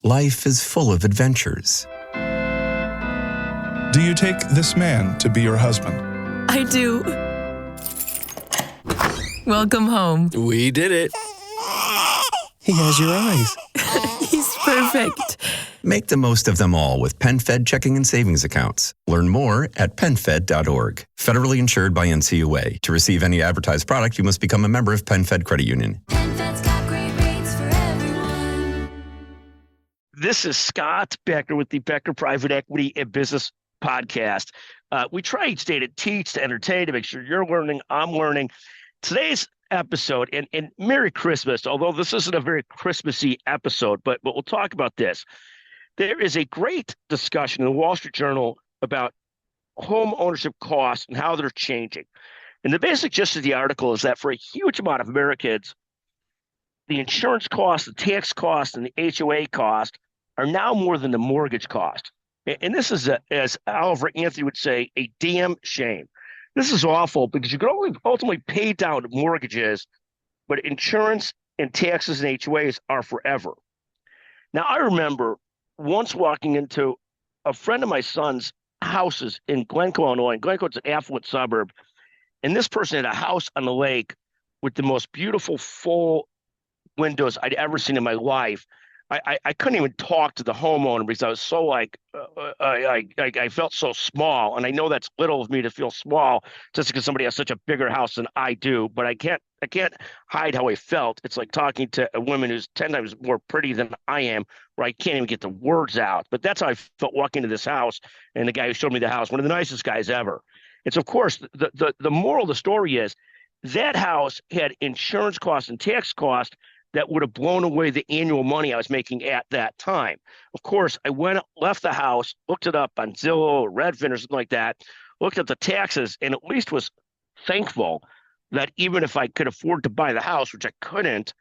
Life is full of adventures. Do you take this man to be your husband? I do. Welcome home. We did it. He has your eyes. He's perfect. Make the most of them all with PenFed checking and savings accounts. Learn more at PenFed.org. Federally insured by NCUA. To receive any advertised product, you must become a member of PenFed Credit Union. PenFed's got great rates for everyone. This is Scott Becker with the Becker Private Equity and Business Podcast. We try each day to teach, to entertain, to make sure you're learning, I'm learning. Today's episode, and Merry Christmas, although this isn't a very Christmassy episode, but we'll talk about this. There is a great discussion in the Wall Street Journal about home ownership costs and how they're changing. And the basic gist of the article is that for a huge amount of Americans, the insurance cost, the tax cost, and the HOA cost are now more than the mortgage cost. And this is, as Oliver Anthony would say, a damn shame. This is awful because you can only ultimately pay down mortgages, but insurance and taxes and HOAs are forever. Now, I remember once walking into a friend of my son's houses in Glencoe, Illinois. And Glencoe's an affluent suburb. And this person had a house on the lake with the most beautiful full windows I'd ever seen in my life. I couldn't even talk to the homeowner because I was so I felt so small. And I know that's little of me to feel small just because somebody has such a bigger house than I do, but I can't hide how I felt. It's like talking to a woman who's 10 times more pretty than I am, where I can't even get the words out. But that's how I felt walking into this house, and the guy who showed me the house, one of the nicest guys ever. And so, of course, the moral of the story is that house had insurance costs and tax costs that would have blown away the annual money I was making at that time. Of course, I left the house, looked it up on Zillow or Redfin or something like that, looked at the taxes, and at least was thankful that even if I could afford to buy the house, which I couldn't,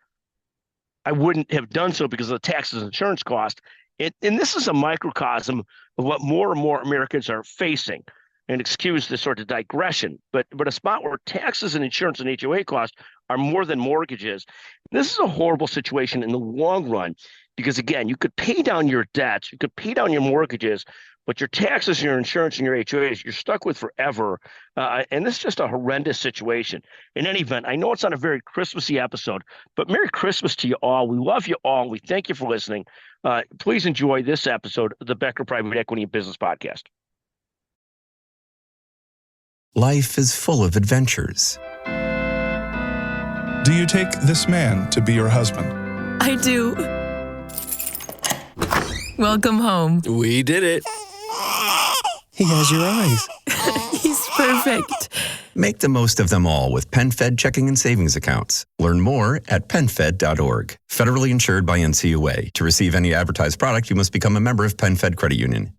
I wouldn't have done so because of the taxes and insurance cost. And this is a microcosm of what more and more Americans are facing. And excuse this sort of digression, but a spot where taxes and insurance and HOA costs are more than mortgages. This is a horrible situation in the long run because, again, you could pay down your debts, you could pay down your mortgages, but your taxes, your insurance, and your HOAs, you're stuck with forever. And this is just a horrendous situation. In any event, I know it's not a very Christmassy episode, but Merry Christmas to you all. We love you all. We thank you for listening. Please enjoy this episode of the Becker Private Equity and Business Podcast. Life is full of adventures. Do you take this man to be your husband? I do. Welcome home. We did it. He has your eyes. He's perfect. Make the most of them all with PenFed checking and savings accounts. Learn more at PenFed.org. Federally insured by NCUA. To receive any advertised product, you must become a member of PenFed Credit Union.